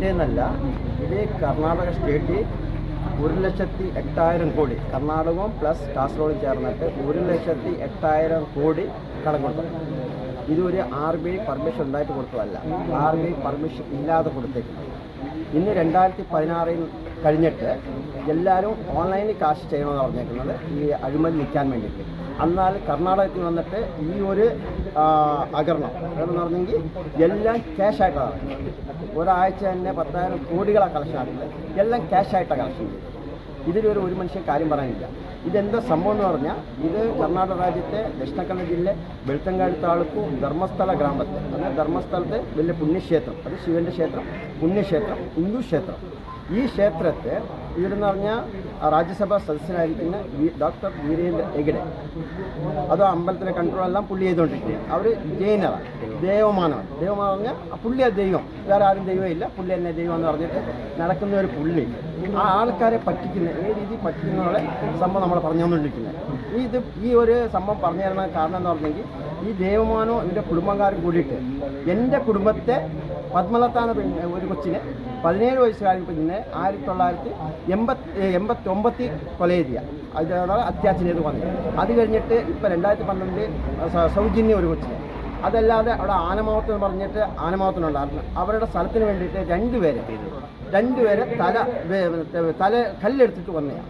പിറ്റേന്നല്ല, ഇത് കർണാടക സ്റ്റേറ്റ് 1,08,000 കോടി, കർണാടകവും പ്ലസ് കാസർഗോഡ് ചേർന്നിട്ട് 1,08,000 കോടി കടം കൊടുത്തു. ഇതൊരു RBI പെർമിഷൻ ഉണ്ടായിട്ട് കൊടുത്തതല്ല, RBI പെർമിഷൻ ഇല്ലാതെ കൊടുത്തേക്കുന്നത്. ഇന്ന് 2016 കഴിഞ്ഞിട്ട് എല്ലാവരും ഓൺലൈനിൽ കാശ് ചെയ്യണമെന്ന് പറഞ്ഞേക്കുന്നത് ഈ അഴിമതി നിൽക്കാൻ വേണ്ടിയിട്ട്. എന്നാൽ കർണാടകത്തിൽ വന്നിട്ട് ഈ ഒരു അകരണം എന്ന് പറഞ്ഞെങ്കിൽ എല്ലാം ക്യാഷായിട്ടാണ്. ഒരാഴ്ച തന്നെ 10,000 കോടികളാണ് കളക്ഷൻ ആക്കുന്നത്, എല്ലാം ക്യാഷായിട്ടാണ് കളക്ഷൻ ചെയ്തത്. ഇതിലൊരു മനുഷ്യൻ കാര്യം പറയാനില്ല. ഇതെന്താ സംഭവം എന്ന് പറഞ്ഞാൽ, ഇത് കർണാടക രാജ്യത്തെ ദക്ഷിണ കന്നഡ ജില്ല വെളുത്തങ്കാട് താലൂക്ക് ധർമ്മസ്ഥല ഗ്രാമത്തിൽ, അതായത് ധർമ്മസ്ഥലത്ത് വലിയ പുണ്യക്ഷേത്രം, അത് ശിവൻ്റെ ക്ഷേത്രം, പുണ്യക്ഷേത്രം, ഹിന്ദു ക്ഷേത്രം. ഈ ക്ഷേത്രത്തെ ഇവരെന്ന് പറഞ്ഞാൽ രാജ്യസഭാ സദസ്യനായിരിക്കുന്ന ഡോക്ടർ വീരേന്ദ്ര ഹെഗ്ഡെ, അത് അമ്പലത്തിലെ കൺട്രോളെല്ലാം പുള്ളി ചെയ്തുകൊണ്ടിരിക്കുന്നത്. അവർ ജൈനറാണ്, ദേവമാനമാണ്. ദേവമാനം പറഞ്ഞാൽ പുള്ളിയെ ദൈവം, വേറെ ആരും ദൈവമില്ല, പുള്ളി തന്നെ ദൈവം എന്ന് പറഞ്ഞിട്ട് നടക്കുന്ന ഒരു പുള്ളി. ആ ആൾക്കാരെ പറ്റിക്കുന്ന, ഏത് രീതിയിൽ പറ്റിക്കുന്നവരെ സംഭവം നമ്മൾ പറഞ്ഞുകൊണ്ടിരിക്കുന്നത്. ഈ ഒരു സംഭവം പറഞ്ഞു തരുന്ന കാരണം എന്ന് പറഞ്ഞെങ്കിൽ, ഈ ദേവമാനോ എൻ്റെ കുടുംബക്കാരും കൂടിയിട്ട് എൻ്റെ കുടുംബത്തെ പത്മലത എന്ന ഒരു കൊച്ചിനെ 17 വയസ്സുകാരി കുഞ്ഞിനെ 1989 കൊല ചെയ്തിയ, അതാണ് അത്യാചാരം ചെയ്ത് വന്നത്. അത് കഴിഞ്ഞിട്ട് ഇപ്പോൾ 2012 സൗജന്യ ഒരു കൊച്ചിനെ, അതല്ലാതെ അവിടെ ആനമാവത്ത് എന്ന് പറഞ്ഞിട്ട് ആനമാവത്തിനുണ്ടായിരുന്നു, അവരുടെ സ്ഥലത്തിന് വേണ്ടിയിട്ട് രണ്ടുപേരെ തല കല്ലെടുത്തിട്ട് വന്നതാണ്.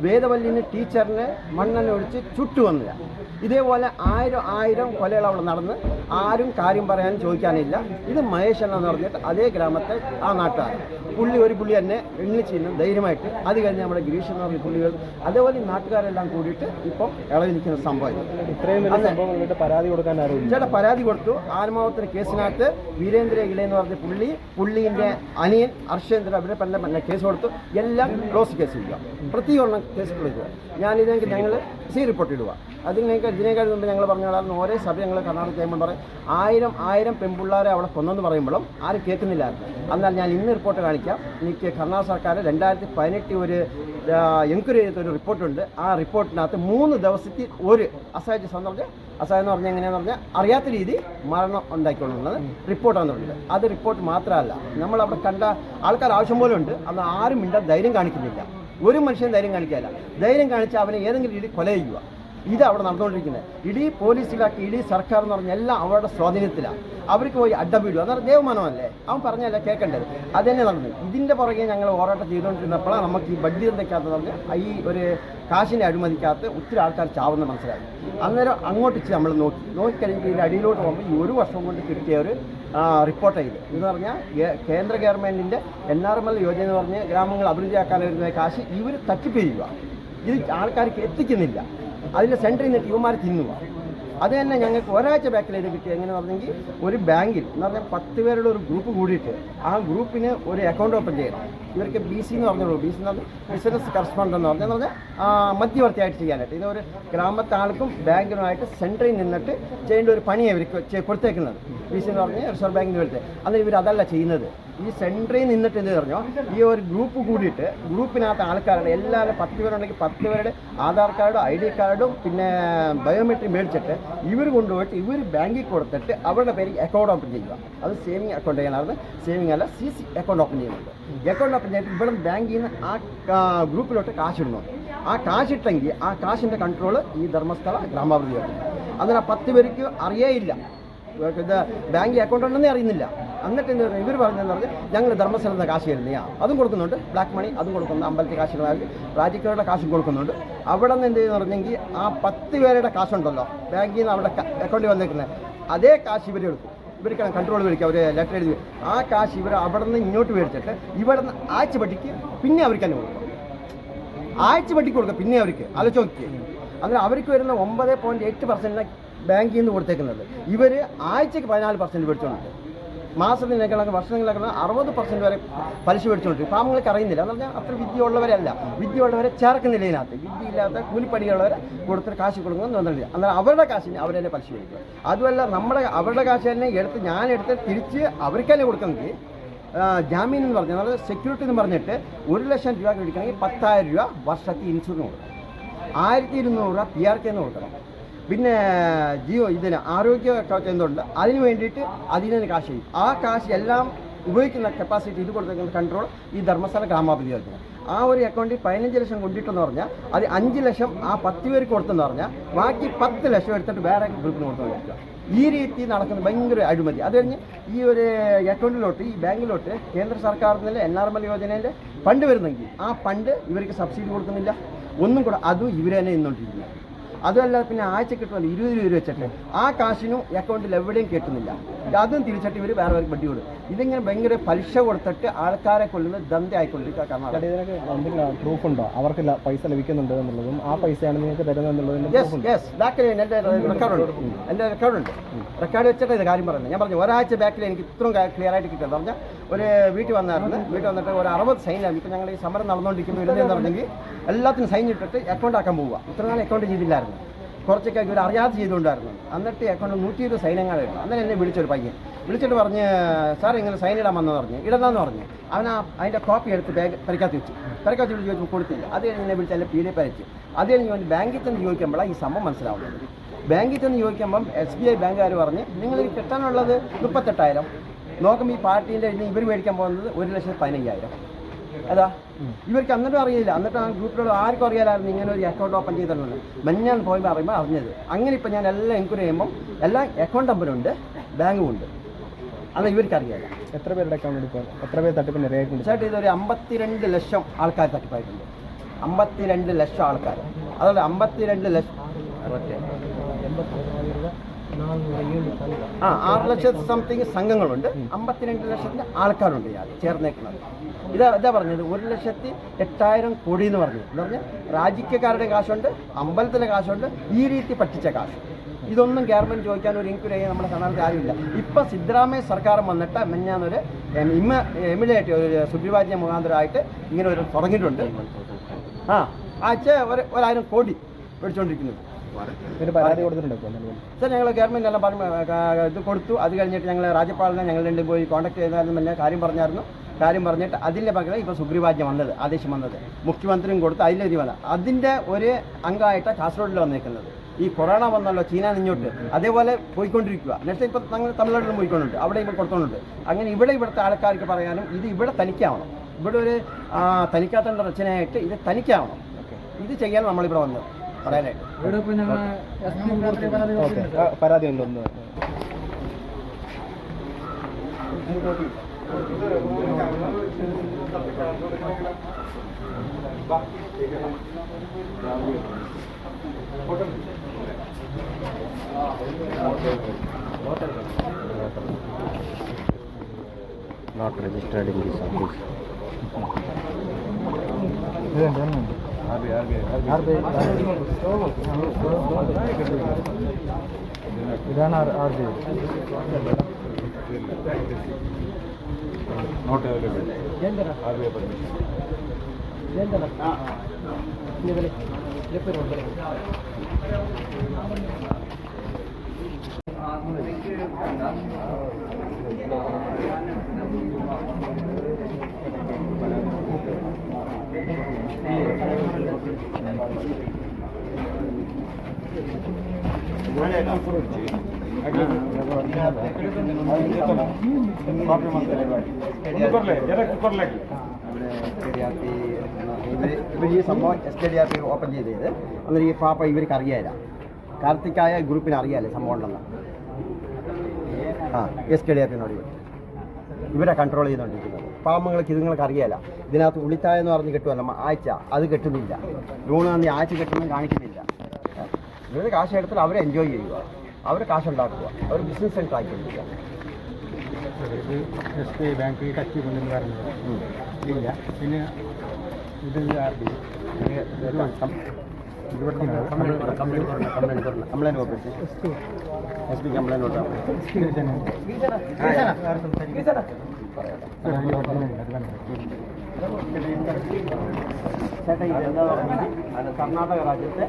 വേദവല്ലിന് ടീച്ചറിനെ മണ്ണെണ്ണ ഒഴിച്ച് ചുട്ടു വന്നതാണ്. ഇതേപോലെ 1000 കൊലകൾ അവിടെ നടന്ന് ആരും കാര്യം പറയാനും ചോദിക്കാനില്ല. ഇത് മഹേഷ് എന്ന് പറഞ്ഞിട്ട് അതേ ഗ്രാമത്തെ ആ നാട്ടുകാർ, ഒരു പുള്ളി തന്നെ എണ്ണിച്ചിരുന്നു ധൈര്യമായിട്ട്. അത് കഴിഞ്ഞ് നമ്മുടെ ഗിരീഷ് എന്ന് പറഞ്ഞ പുള്ളികൾ, അതേപോലെ ഈ നാട്ടുകാരെല്ലാം കൂടിയിട്ട് ഇപ്പം ഇളവി നിൽക്കുന്ന സംഭവം. ഇത്രയും പരാതി കൊടുക്കാൻ ചേട്ടാ പരാതി കൊടുത്തു. ആത്മാവത്തിന് കേസിനകത്ത് വീരേന്ദ്ര ഹെഗ്ഡെ എന്ന് പറഞ്ഞ പുള്ളീൻ്റെ അനിയൻ ഹർഷേന്ദ്ര അവരെ തന്നെ കേസ് കൊടുത്തു. എല്ലാം ക്ലോസ് കേസ് ചെയ്യുക, പ്രത്യേകം കേസ് കൊടുക്കുക. ഞാനിതെങ്കിൽ ഞങ്ങൾ റിപ്പോർട്ട് ഇടുക. ഇതിനേക്കാൾ മുമ്പ് ഞങ്ങൾ പറഞ്ഞാൽ ഒരേ സഭ ഞങ്ങൾ കർണാടക ചെയ്യുമ്പോൾ പറയും 1000 പെൺപിള്ളേരെ അവിടെ കൊന്നെന്ന് പറയുമ്പോഴും ആരും കേൾക്കുന്നില്ലായിരുന്നു. എന്നാൽ ഞാൻ ഇന്ന് റിപ്പോർട്ട് കാണിക്കാം. എനിക്ക് കർണാടക സർക്കാർ 2018 ഒരു എൻക്വയറി ചെയ്തൊരു റിപ്പോർട്ടുണ്ട്. ആ റിപ്പോർട്ടിനകത്ത് 3 ദിവസത്തിൽ ഒരു അസഹജ സന്ദർഭം, അസഹജം എന്ന് പറഞ്ഞാൽ എങ്ങനെയാണെന്ന് പറഞ്ഞാൽ അറിയാത്ത രീതി മരണം ഉണ്ടാക്കിക്കൊള്ളുന്നത് റിപ്പോർട്ടാണെന്ന് പറഞ്ഞത്. അത് റിപ്പോർട്ട് മാത്രമല്ല, നമ്മളവിടെ കണ്ട ആൾക്കാർ ആവശ്യം പോലെ ഉണ്ട്. അന്ന് ആരും മിണ്ടാൻ ധൈര്യം കാണിക്കുന്നില്ല. ഒരു മനുഷ്യൻ ധൈര്യം കാണിക്കാനില്ല. ധൈര്യം കാണിച്ചാൽ അവനെ ഏതെങ്കിലും രീതി കൊല ചെയ്യുക. ഇത് അവിടെ നടന്നുകൊണ്ടിരിക്കുന്നത്. ഇടീ പോലീസിലാക്കി ഇടീ സർക്കാർ എന്ന് പറഞ്ഞാൽ എല്ലാം അവരുടെ സ്വാധീനത്തിലാണ്. അവർക്ക് പോയി അഡ്ഡം വീടുക. അതാണ് ദേവമാനമല്ലേ, അവൻ പറഞ്ഞല്ല കേൾക്കേണ്ടത്. അത് തന്നെ നടന്നു. ഇതിൻ്റെ പുറകെ ഞങ്ങൾ പോരാട്ടം ചെയ്തുകൊണ്ടിരുന്നപ്പോഴാണ് നമുക്ക് ഈ ബഡ്ഡി എന്തൊക്കെയാണെന്ന് പറഞ്ഞാൽ ഈ ഒരു കാശിൻ്റെ അഴിമതിക്കകത്ത് ഒത്തിരി ആൾക്കാർ ചാവുന്ന മനസ്സിലായി. അന്നേരം അങ്ങോട്ട് നമ്മൾ നോക്കിക്കഴിഞ്ഞപ്പോൾ ഇതിൻ്റെ അടിയിലോട്ട് പോകുമ്പോൾ ഈ 1 വർഷം കൊണ്ട് കിട്ടിയ ഒരു റിപ്പോർട്ട് ചെയ്ത് എന്ന് പറഞ്ഞാൽ കേന്ദ്ര ഗവൺമെൻറ്റിൻ്റെ NRML യോജന എന്ന് പറഞ്ഞ് ഗ്രാമങ്ങൾ അഭിവൃദ്ധിയാക്കാൻ വരുന്ന കാശ് ഇവർ തട്ടിപ്പ് ചെയ്യുക. ഇത് ആൾക്കാർക്ക് എത്തിക്കുന്നില്ല. അതിൻ്റെ സെൻറ്ററിൽ നിന്നിട്ട് ഇവന്മാർ തിന്നുക. അത് തന്നെ ഞങ്ങൾക്ക് ഒരാഴ്ച ബാക്കിലേക്ക് കിട്ടി. എങ്ങനെ പറഞ്ഞെങ്കിൽ ഒരു ബാങ്കിൽ എന്ന് പറഞ്ഞാൽ 10 പേരുടെ ഒരു ഗ്രൂപ്പ് കൂടിയിട്ട് ആ ഗ്രൂപ്പിന് ഒരു അക്കൗണ്ട് ഓപ്പൺ ചെയ്യണം. ഇവർക്ക് BC എന്ന് പറഞ്ഞുള്ളൂ. BC എന്ന് പറഞ്ഞാൽ ബിസിനസ് കറസ്പോണ്ടൻ്റ് എന്ന് പറഞ്ഞാൽ മധ്യവർത്തിയായിട്ട് ചെയ്യാനായിട്ട്. ഇത് ഒരു ഗ്രാമത്തെ ആൾക്കും ബാങ്കിനുമായിട്ട് സെൻറ്ററിൽ നിന്നിട്ട് ചെയ്യേണ്ട ഒരു പണിയാണ് ഇവർക്ക് കൊടുത്തേക്കുന്നത്. BC എന്ന് പറഞ്ഞാൽ റിസർവ് ബാങ്കിന് എടുത്ത്. അന്നേരം ഇവർ അതല്ല ചെയ്യുന്നത്. ഈ സെൻറ്ററിൽ നിന്നിട്ട് എന്ത് പറഞ്ഞോ, ഈ ഒരു ഗ്രൂപ്പ് കൂടിയിട്ട് ഗ്രൂപ്പിനകത്ത് ആൾക്കാരുടെ എല്ലാവരും 10 പേരുണ്ടെങ്കിൽ 10 പേരുടെ ആധാർ കാർഡും ID കാർഡും പിന്നെ ബയോമെട്രിക് മേടിച്ചിട്ട് ഇവർ കൊണ്ടുപോയിട്ട് ഇവർ ബാങ്കിൽ കൊടുത്തിട്ട് അവരുടെ പേര് അക്കൗണ്ട് ഓപ്പൺ ചെയ്യുക. അത് സേവിങ് അക്കൗണ്ട് ചെയ്യാനായിരുന്നു. സേവിങ് അല്ല, CC അക്കൗണ്ട് ഓപ്പൺ ചെയ്യുന്നുണ്ട്. അക്കൗണ്ട് ഓപ്പൺ ചെയ്തിട്ട് ഇവിടെ ബാങ്കിൽ നിന്ന് ആ ഗ്രൂപ്പിലോട്ട് കാശിടണം. ആ കാശിട്ടെങ്കിൽ ആ കാശിൻ്റെ കൺട്രോൾ ഈ ധർമ്മസ്ഥല ഗ്രാമാഭിവൃദ്ധി. അതിന് 10 പേർക്ക് അറിയേയില്ല, ഇത് ബാങ്കിൽ അക്കൗണ്ട് ഉണ്ടെന്നേ അറിയുന്നില്ല. എന്നിട്ട് എന്താ പറയുക, ഇവർ പറഞ്ഞതെന്ന് പറഞ്ഞാൽ ഞങ്ങൾ ധർമ്മസ്ഥലത്ത് നിന്ന് കാശ് തരുന്നതാണ്. അതും കൊടുക്കുന്നുണ്ട്, ബ്ലാക്ക് മണി അതും കൊടുക്കുന്നുണ്ട്, അമ്പലത്തിൽ കാശ് രാജ്യക്കാരുടെ കാശും കൊടുക്കുന്നുണ്ട്. അവിടെ നിന്ന് എന്ത് ചെയ്യുന്ന പറഞ്ഞെങ്കിൽ ആ 10 പേരുടെ കാശുണ്ടല്ലോ ബാങ്കിൽ നിന്ന് അവിടെ അക്കൗണ്ടിൽ വന്നേക്കുന്നത്, അതേ കാശ് ഇവരെടുക്കും. ഇവർക്കാണ് കൺട്രോൾ മേടിക്കുക. അവർ ലെറ്റർ എഴുതി ആ കാശ് ഇവർ അവിടെ നിന്ന് ഇങ്ങോട്ട് മേടിച്ചിട്ട് ഇവിടെ നിന്ന് ആഴ്ച പട്ടിക്ക് പിന്നെ അവർക്ക് തന്നെ കൊടുക്കും. ആഴ്ച പട്ടിക്ക് കൊടുക്കുക പിന്നെ അവർക്ക് ആലോചിച്ച് നോക്കി. അങ്ങനെ അവർക്ക് വരുന്ന 9.8% ബാങ്കിൽ നിന്ന് കൊടുത്തേക്കുന്നത്. ഇവർ ആഴ്ചയ്ക്ക് 14% മേടിച്ചുകൊണ്ട് മാസത്തിനേക്കാളൊക്കെ വർഷങ്ങളിലൊക്കെ 60% വരെ പലിശ മേടിച്ചുകൊണ്ട് പാവങ്ങൾക്ക് അറിയുന്നില്ല. എന്ന് പറഞ്ഞാൽ അത്ര വിദ്യയുള്ളവരല്ല, വിദ്യയുള്ളവരെ ചേർക്കുന്നില്ല ഇതിനകത്ത്. വിദ്യയില്ലാത്ത കൂലിപ്പണിയുള്ളവരെ കൊടുത്തിട്ട് കാശ് കൊടുക്കുന്നത് തോന്നുന്നില്ല. എന്നാൽ അവരുടെ കാശിന് അവരെന്നെ പലിശ മേടിക്കുക. അതുമല്ല അവരുടെ കാശ് തന്നെ ഞാൻ തിരിച്ച് അവർക്ക് തന്നെ കൊടുക്കുന്നത് ജാമീൻ എന്ന് പറഞ്ഞാൽ, അതായത് സെക്യൂരിറ്റി എന്ന് പറഞ്ഞിട്ട് 1 ലക്ഷം രൂപ മേടിക്കണമെങ്കിൽ 10,000 രൂപ വർഷത്തിൽ ഇൻഷുറൻസ് കൊടുക്കണം, 1200 രൂപ PRK എന്ന് കൊടുക്കണം. പിന്നെ ഇതിന് ആരോഗ്യ കേന്ദ്രമുണ്ട്, അതിന് വേണ്ടിയിട്ട് അതിന് കാശ് ചെയ്യും. ആ കാശ് എല്ലാം ഉപയോഗിക്കുന്ന കപ്പാസിറ്റി ഇത് കൊടുത്തേക്കുന്ന കൺട്രോൾ ഈ ധർമ്മസ്ഥല ഗ്രാമാപഞ്ചായത്തിന്. ആ ഒരു അക്കൗണ്ടിൽ 15 ലക്ഷം കൊണ്ടിട്ടെന്ന് പറഞ്ഞാൽ അത് 5 ലക്ഷം ആ 10 പേർക്ക് കൊടുത്തെന്ന് പറഞ്ഞാൽ ബാക്കി 10 ലക്ഷം എടുത്തിട്ട് വേറെ ഗ്രൂപ്പിന് കൊടുത്തുകൊണ്ടിരിക്കുക. ഈ രീതി നടക്കുന്ന ഭയങ്കര അഴിമതി. അത് കഴിഞ്ഞ് ഈ ഒരു അക്കൗണ്ടിലോട്ട് ഈ ബാങ്കിലോട്ട് കേന്ദ്ര സർക്കാരിൽ നിന്ന് NRML യോജനേൻ്റെ ഫണ്ട് വരുന്നെങ്കിൽ ആ ഫണ്ട് ഇവർക്ക് സബ്സിഡി കൊടുക്കുന്നില്ല, ഒന്നും കൂടെ അതും ഇവർ തന്നെ നിന്നുകൊണ്ടിരിക്കുന്നത്. അതുമല്ല പിന്നെ ആഴ്ച കിട്ടുമല്ലോ 20 രൂപ വെച്ചിട്ട് ആ കാശിനും അക്കൗണ്ടിൽ എവിടെയും കിട്ടുന്നില്ല. അതും തിരിച്ചിട്ട് ഇവർ വേറെ വണ്ടി കൊടുക്കും. ഇതിങ്ങനെ ഭയങ്കര പലിശ കൊടുത്തിട്ട് ആൾക്കാരെ കൊല്ലുന്നത് ദന്ത ആയിക്കൊണ്ടിരിക്കുക. കാരണം ഇതിനൊക്കെ എന്തെങ്കിലും പ്രൂഫ് ഉണ്ടോ അവർക്ക് പൈസ ലഭിക്കുന്നുണ്ട് എന്നുള്ളതും ആ പൈസയാണ് നിങ്ങൾക്ക് തരുന്നത് എന്നുള്ളതും? എൻ്റെ റെക്കോർഡുണ്ട്. റെക്കോർഡ് വെച്ചിട്ട് ഇത് കാര്യം പറയുന്നത്. ഞാൻ പറഞ്ഞു ഒരാഴ്ച ബാക്കിൽ എനിക്ക് ഇത്രയും ക്ലിയർ ആയിട്ട് കിട്ടുന്നത് പറഞ്ഞാൽ ഒരു വീട്ടിൽ വന്നായിരുന്നു. വീട്ടിൽ വന്നിട്ട് ഒരു 60 സൈനാണ്. ഇപ്പം ഞങ്ങൾ ഈ സമരം നടന്നുകൊണ്ടിരിക്കുന്നത് വരുന്നതെന്ന് പറഞ്ഞെങ്കിൽ എല്ലാത്തിനും സൈൻ ഇട്ടിട്ട് അക്കൗണ്ട് ആക്കാൻ പോവുക. ഇത്ര നാൾ അക്കൗണ്ട് ചെയ്തില്ലായിരുന്നു, കുറച്ചൊക്കെ ഇവർ അറിയാതെ ചെയ്തുകൊണ്ടായിരുന്നു. എന്നിട്ട് അക്കൗണ്ട് 120 സൈനങ്ങളായിരുന്നു. അന്നേരം എന്നെ വിളിച്ചൊരു പയ്യൻ വിളിച്ചിട്ട് പറഞ്ഞ് സാർ ഇങ്ങനെ സൈൻ ഇടാൻ വന്നെന്ന് പറഞ്ഞു. ഇടണമെന്ന് പറഞ്ഞു. അവൻ അതിൻ്റെ കോപ്പി എടുത്ത് പെരക്കാത്ത് വെച്ചു. പെരക്കാത്ത് വിളിച്ച് ചോദിച്ചു കൊടുത്തില്ല. അത് കഴിഞ്ഞ് എന്നെ വിളിച്ച് എൻ്റെ PDF അയച്ചു. അത് കഴിഞ്ഞ് ഞാൻ ബാങ്കിൽ ചെന്ന് ചോദിക്കുമ്പോഴാണ് ഈ സംഭവം മനസ്സിലാവുന്നത്. ബാങ്കിൽ ചെന്ന് ചോദിക്കുമ്പം SBI ബാങ്കുകാർ പറഞ്ഞ് നിങ്ങൾ കിട്ടാനുള്ളത് 38,000, നോക്കുമ്പോൾ ഈ പാർട്ടീൻ്റെ ഇവർ മേടിക്കാൻ പോകുന്നത് 1,15,000. അതാ ഇവർക്ക് എന്നിട്ടും അറിയില്ല. എന്നിട്ട് ആ ഗ്രൂപ്പിലുള്ള ആർക്കും അറിയാലായിരുന്നു ഇങ്ങനെ ഒരു അക്കൗണ്ട് ഓപ്പൺ ചെയ്തിട്ടുണ്ട്. മെഞ്ഞാന്ന് പോയപ്പോൾ അറിഞ്ഞത്. അങ്ങനെ ഇപ്പം ഞാൻ എല്ലാം എൻക്വയറി ചെയ്യുമ്പം എല്ലാം അക്കൗണ്ട് നമ്പറുണ്ട്, ബാങ്കും ഉണ്ട്. അത് ഇവർക്കറിയില്ല. എത്ര പേരുടെ അക്കൗണ്ട് എടുക്കുക, എത്ര പേര് തട്ടിപ്പിന് ഇരയായിട്ടുണ്ട്? ചേട്ടാ ഇതൊരു 52 ലക്ഷം ആൾക്കാർ തട്ടിപ്പായിട്ടുണ്ട്. 52 ലക്ഷം ആൾക്കാർ. അതുകൊണ്ട് 52 ലക്ഷം 6 ലക്ഷത്തി സംതിങ് സംഘങ്ങളുണ്ട്. 52 ലക്ഷത്തിന് ആൾക്കാരുണ്ട് ഇയാൾ ചേർന്നേക്കുന്നത്. ഇതാ പറഞ്ഞത് 1,08,000 കോടി എന്ന് പറഞ്ഞു. എന്ന് പറഞ്ഞാൽ രാജ്യക്കാരുടെ കാശുണ്ട്, അമ്പലത്തിലെ കാശുണ്ട്, ഈ രീതി പറ്റിച്ച കാശ്. ഇതൊന്നും ഗവൺമെൻറ് ചോദിക്കാൻ ഒരു എൻക്വയറി ചെയ്യാൻ നമ്മുടെ സ്ഥാനത്ത് ആരുമില്ല. ഇപ്പം സിദ്ധരാമയ്യ സർക്കാർ വന്നിട്ട് മെഞ്ഞാന്നൊരു എമിലേറ്റ് ഒരു സുഗ്രീവാജ്ഞ മുഖാന്തരമായിട്ട് ഇങ്ങനെ ഒരു തുടങ്ങിയിട്ടുണ്ട്. ആഴ്ച 1,000 കോടി മേടിച്ചുകൊണ്ടിരിക്കുന്നത്. പരാതി കൊടുത്തിട്ടുണ്ടോ സാർ? ഞങ്ങൾ ഗവൺമെൻറ് എല്ലാം ഇത് കൊടുത്തു. അത് കഴിഞ്ഞിട്ട് ഞങ്ങൾ രാജ്യപാലിനെ ഞങ്ങൾ രണ്ടും പോയി കോൺടാക്ട് ചെയ്തായിരുന്നു. പിന്നെ കാര്യം പറഞ്ഞിട്ട് അതിൻ്റെ പകരം ഇപ്പോൾ സുഗ്രീവാജ്ഞ വന്നത്, ആദേശം വന്നത് മുഖ്യമന്ത്രിയും കൊടുത്ത് അതിലെഴുതി വന്നത്. അതിൻ്റെ ഒരു അംഗമായിട്ടാണ് കാസർഗോഡിൽ വന്നേക്കുന്നത്. ഈ കൊറോണ വന്നല്ലോ ചീന നിന്നോട്ട്, അതേപോലെ പോയിക്കൊണ്ടിരിക്കുക. നെക്സ്റ്റ് ഇപ്പം ഞങ്ങൾ തമിഴ്നാട്ടിലും പോയിക്കൊണ്ടുണ്ട്, അവിടെ ഇപ്പോൾ കൊടുത്തോണ്ടുണ്ട്. അങ്ങനെ ഇവിടുത്തെ ആൾക്കാർക്ക് പറയാനും ഇത് ഇവിടെ തനിക്കാവണം. ഇവിടെ ഒരു തനിക്കാത്ത രചനയായിട്ട് ഇത് തനിക്കാവണം. ഇത് ചെയ്യാൻ നമ്മളിവിടെ വന്നത് പറയാനായിട്ട്. പരാതി ഉണ്ടോ? Not registered in this office. ഇതാണ് RBI. Not available. RBI permission. ഇവർ ഈ സംഭവം SKDRP ഓപ്പൺ ചെയ്തത് അന്നേരം ഈ പാപ്പ ഇവർക്ക് അറിയാല, കാർത്തിക്കായ ഗ്രൂപ്പിന് അറിയാലേ സംഭവം ഉണ്ടെന്ന്. SKDRPനോട് ഇവരെ കൺട്രോൾ ചെയ്തുകൊണ്ടിരിക്കുന്നത്. പാമ്പങ്ങൾക്ക് ഇതുങ്ങൾക്ക് അറിയാല. ഇതിനകത്ത് ഉളിത്തായ എന്ന് പറഞ്ഞ് കിട്ടുമല്ലോ ആഴ്ച, അത് കിട്ടുന്നില്ല. ലോണ് തന്നെ ആഴ്ച കിട്ടുന്നത് കാണിക്കുന്നില്ല. ഇവർ കാശ് എടുത്താൽ അവരെ എൻജോയ് ചെയ്യുക, അവർ കാശുണ്ടാക്കുക, അവർ ബിസിനസ് സെൻറ്റർ ആക്കിക്കൊണ്ടിരിക്കുക. SBI ബാങ്കിൽ ടച്ച് കൊണ്ടെന്ന് പറഞ്ഞത് ഇല്ല. പിന്നെ ഇത് കംപ്ലൈൻറ്റ് ഓഫീസ് SB കംപ്ലൈൻറ്റ് കൊടുത്താൽ ചേട്ടാ ഇതെന്താ പറഞ്ഞാൽ കർണാടക രാജ്യത്തെ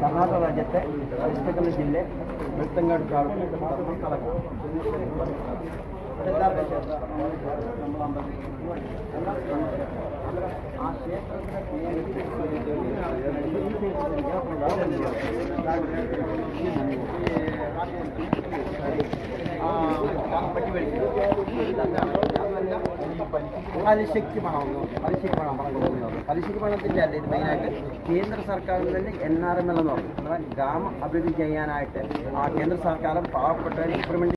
കർണാടക രാജ്യത്തെ വെസ്റ്റ് ജില്ല വെളുത്തങ്ങാട് പലിശയ്ക്ക് പണം കൊടുക്കുന്നത്. പലിശയ്ക്ക് പണത്തിൻ്റെ അല്ല ഇത് മെയിനായിട്ട് കേന്ദ്ര സർക്കാരിൽ തന്നെ NRML എന്ന് പറഞ്ഞു, ഗ്രാമ അഭിവൃദ്ധി ചെയ്യാനായിട്ട് ആ കേന്ദ്ര സർക്കാരും പാവപ്പെട്ട ഇംപ്ലിമെന്റ്